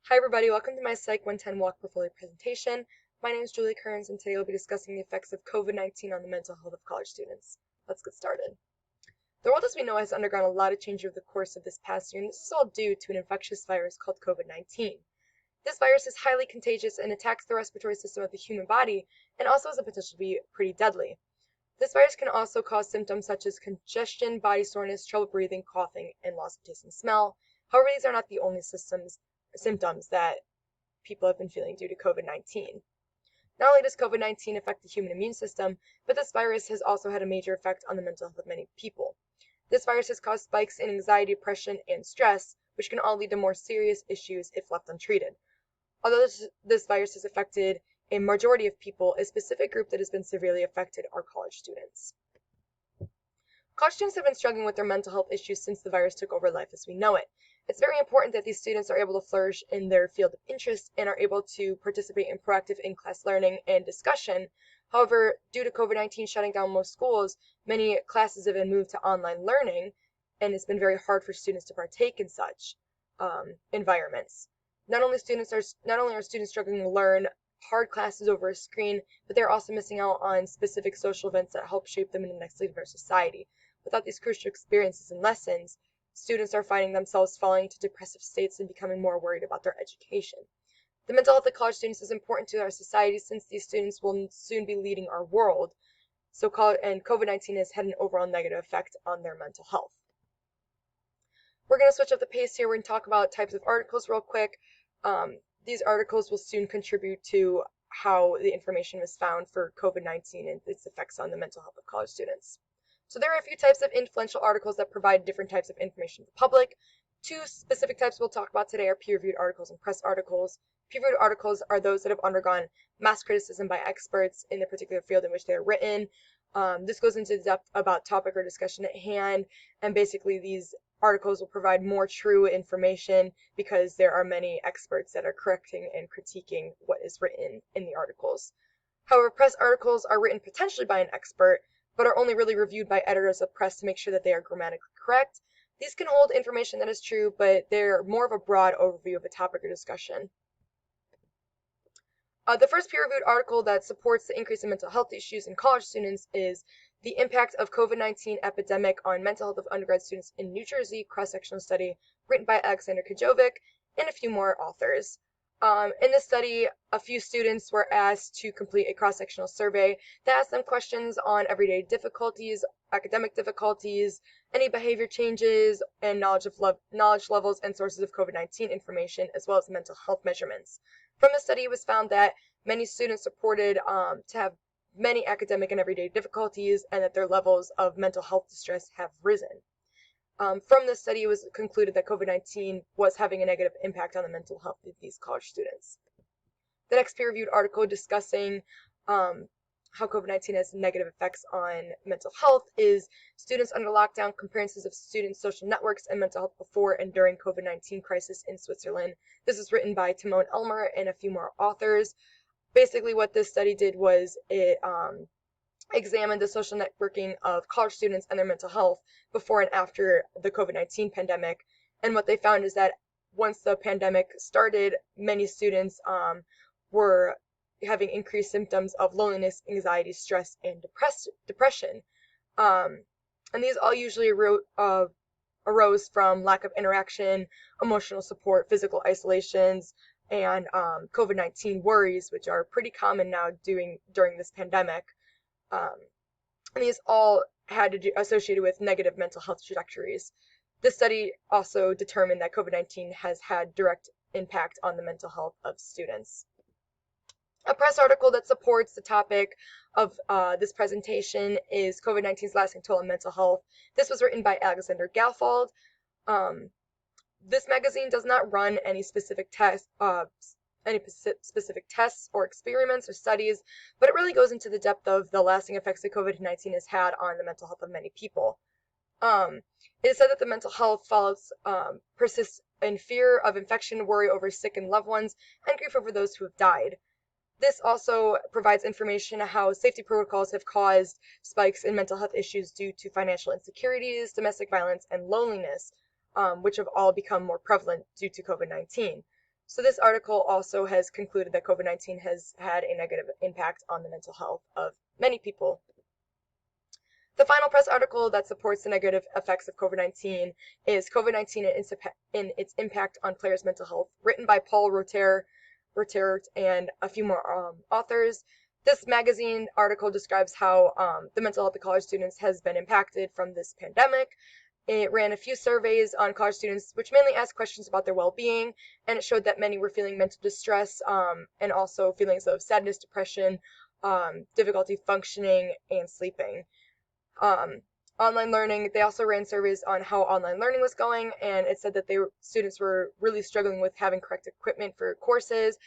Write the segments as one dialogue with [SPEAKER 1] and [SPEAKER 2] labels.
[SPEAKER 1] Hi everybody, welcome to my Psych 110 Walk Portfolio presentation. My name is Julie Kearns and today we'll be discussing the effects of COVID-19 on the mental health of college students. Let's get started. The world as we know has undergone a lot of change over the course of this past year, and this is all due to an infectious virus called COVID-19. This virus is highly contagious and attacks the respiratory system of the human body and also has the potential to be pretty deadly. This virus can also cause symptoms such as congestion, body soreness, trouble breathing, coughing, and loss of taste and smell. However, these are not the only symptoms that people have been feeling due to COVID-19. Not only does COVID-19 affect the human immune system, but this virus has also had a major effect on the mental health of many people. This virus has caused spikes in anxiety, depression, and stress, which can all lead to more serious issues if left untreated. Although this virus has affected a majority of people, a specific group that has been severely affected are college students. College students have been struggling with their mental health issues since the virus took over life as we know it. It's very important that these students are able to flourish in their field of interest and are able to participate in proactive in-class learning and discussion. However, due to COVID-19 shutting down most schools, many classes have been moved to online learning, and it's been very hard for students to partake in such environments. Not only are students struggling to learn hard classes over a screen, but they're also missing out on specific social events that help shape them in the next lead of our society. Without these crucial experiences and lessons, students are finding themselves falling into depressive states and becoming more worried about their education. The mental health of college students is important to our society since these students will soon be leading our world. And COVID-19 has had an overall negative effect on their mental health. We're going to switch up the pace here. We're going to talk about types of articles real quick. These articles will soon contribute to how the information was found for COVID-19 and its effects on the mental health of college students. So there are a few types of influential articles that provide different types of information to the public. Two specific types we'll talk about today are peer-reviewed articles and press articles. Peer-reviewed articles are those that have undergone mass criticism by experts in the particular field in which they are written. This goes into depth about topic or discussion at hand, and basically these articles will provide more true information because there are many experts that are correcting and critiquing what is written in the articles. However, press articles are written potentially by an expert, but are only really reviewed by editors of press to make sure that they are grammatically correct. These can hold information that is true, but they're more of a broad overview of a topic or discussion. The first peer-reviewed article that supports the increase in mental health issues in college students is The Impact of COVID-19 Epidemic on Mental Health of Undergrad Students in New Jersey, cross-sectional study, written by Alexander Kajovic and a few more authors. In this study, a few students were asked to complete a cross-sectional survey that asked them questions on everyday difficulties, academic difficulties, any behavior changes, and knowledge levels and sources of COVID-19 information, as well as mental health measurements. From the study, it was found that many students reported to have many academic and everyday difficulties and that their levels of mental health distress have risen. From this study, it was concluded that COVID-19 was having a negative impact on the mental health of these college students. The next peer-reviewed article discussing how COVID-19 has negative effects on mental health is Students Under Lockdown, Comparisons of Students' Social Networks and Mental Health Before and During COVID-19 Crisis in Switzerland. This is written by Timon Elmer and a few more authors. Basically, what this study did was it examined the social networking of college students and their mental health before and after the COVID-19 pandemic. And what they found is that once the pandemic started, many students were having increased symptoms of loneliness, anxiety, stress, and depression. And these all usually arose from lack of interaction, emotional support, physical isolations, and COVID-19 worries, which are pretty common now during this pandemic. And these all had to do associated with negative mental health trajectories. This study also determined that COVID-19 has had direct impact on the mental health of students. A press article that supports the topic of this presentation is COVID-19's Lasting Toll on Mental Health. This was written by Alexander Galfald. This magazine does not run any specific tests or experiments or studies, but it really goes into the depth of the lasting effects that COVID-19 has had on the mental health of many people. It is said that the mental health persists in fear of infection, worry over sick and loved ones, and grief over those who have died. This also provides information on how safety protocols have caused spikes in mental health issues due to financial insecurities, domestic violence, and loneliness, which have all become more prevalent due to COVID-19. So this article also has concluded that COVID-19 has had a negative impact on the mental health of many people. The final press article that supports the negative effects of COVID-19 is COVID-19 in its impact on players' mental health, written by Paul Roter and a few more authors. This magazine article describes how the mental health of college students has been impacted from this pandemic. It ran a few surveys on college students, which mainly asked questions about their well-being, and it showed that many were feeling mental distress and also feelings of sadness, depression, difficulty functioning, and sleeping. Online learning, they also ran surveys on how online learning was going, and it said that students were really struggling with having correct equipment for courses,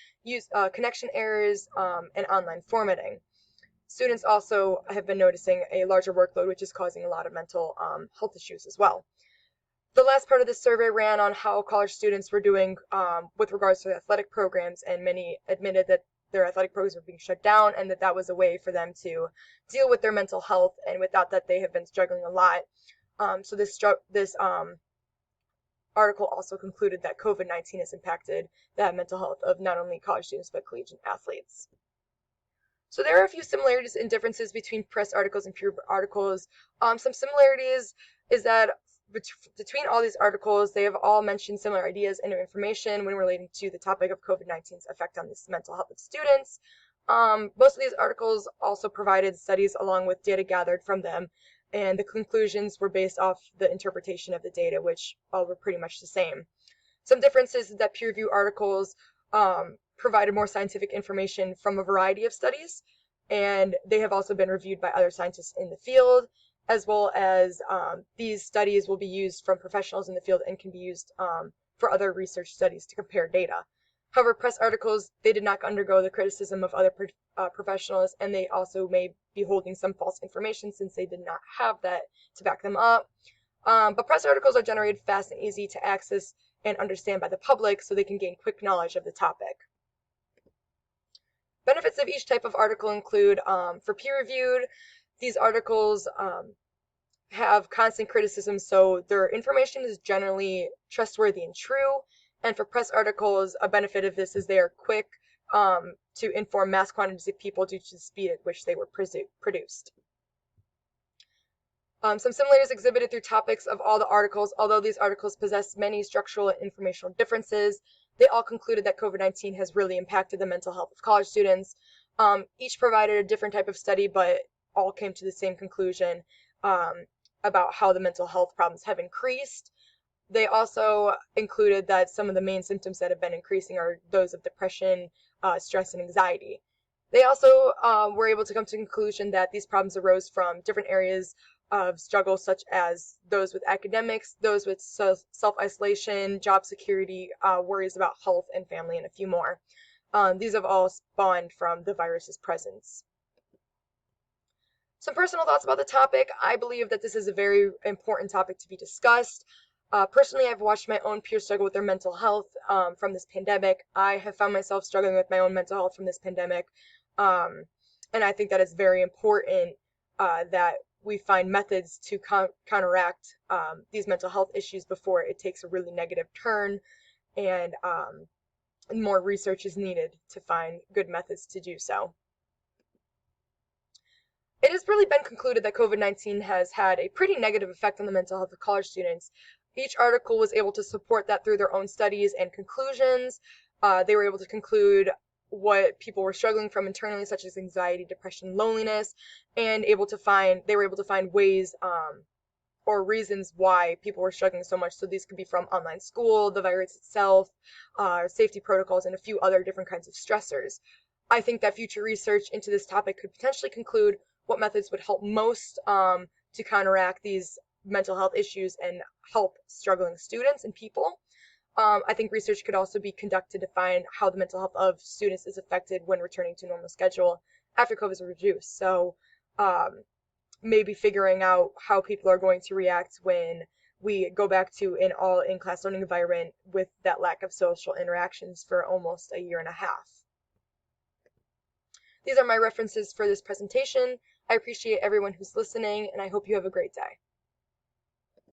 [SPEAKER 1] connection errors, and online formatting. Students also have been noticing a larger workload, which is causing a lot of mental health issues as well. The last part of this survey ran on how college students were doing with regards to athletic programs, and many admitted that their athletic programs were being shut down and that was a way for them to deal with their mental health, and without that they have been struggling a lot. So this article also concluded that COVID-19 has impacted the mental health of not only college students but collegiate athletes. So there are a few similarities and differences between press articles and peer articles. Some similarities is that between all these articles, they have all mentioned similar ideas and information when relating to the topic of COVID-19's effect on the mental health of students. Most of these articles also provided studies along with data gathered from them, and the conclusions were based off the interpretation of the data, which all were pretty much the same. Some differences is that peer-reviewed articles provided more scientific information from a variety of studies, and they have also been reviewed by other scientists in the field, as well as these studies will be used from professionals in the field and can be used for other research studies to compare data. However, press articles, they did not undergo the criticism of other professionals, and they also may be holding some false information since they did not have that to back them up. But press articles are generated fast and easy to access and understand by the public, so they can gain quick knowledge of the topic. Benefits of each type of article include, for peer-reviewed, these articles have constant criticism, so their information is generally trustworthy and true. And for press articles, a benefit of this is they are quick to inform mass quantities of people due to the speed at which they were produced. Some similarities exhibited through topics of all the articles. Although these articles possess many structural and informational differences, they all concluded that COVID-19 has really impacted the mental health of college students. Each provided a different type of study, but all came to the same conclusion about how the mental health problems have increased. They also included that some of the main symptoms that have been increasing are those of depression, stress, and anxiety. They also were able to come to the conclusion that these problems arose from different areas of struggle, such as those with academics, those with self-isolation, job security, worries about health and family, and a few more. These have all spawned from the virus's presence. Some personal thoughts about the topic. I believe that this is a very important topic to be discussed. Personally, I've watched my own peers struggle with their mental health from this pandemic. I have found myself struggling with my own mental health from this pandemic, and I think that it's very important that we find methods to counteract these mental health issues before it takes a really negative turn, and more research is needed to find good methods to do so. It has really been concluded that COVID-19 has had a pretty negative effect on the mental health of college students. Each article was able to support that through their own studies and conclusions. They were able to conclude what people were struggling from internally, such as anxiety, depression, loneliness, and they were able to find ways or reasons why people were struggling so much. So these could be from online school, the virus itself, safety protocols, and a few other different kinds of stressors. I think that future research into this topic could potentially conclude what methods would help most to counteract these mental health issues and help struggling students and people. I think research could also be conducted to find how the mental health of students is affected when returning to normal schedule after COVID is reduced. So maybe figuring out how people are going to react when we go back to an all in-class learning environment with that lack of social interactions for almost a year and a half. These are my references for this presentation. I appreciate everyone who's listening, and I hope you have a great day.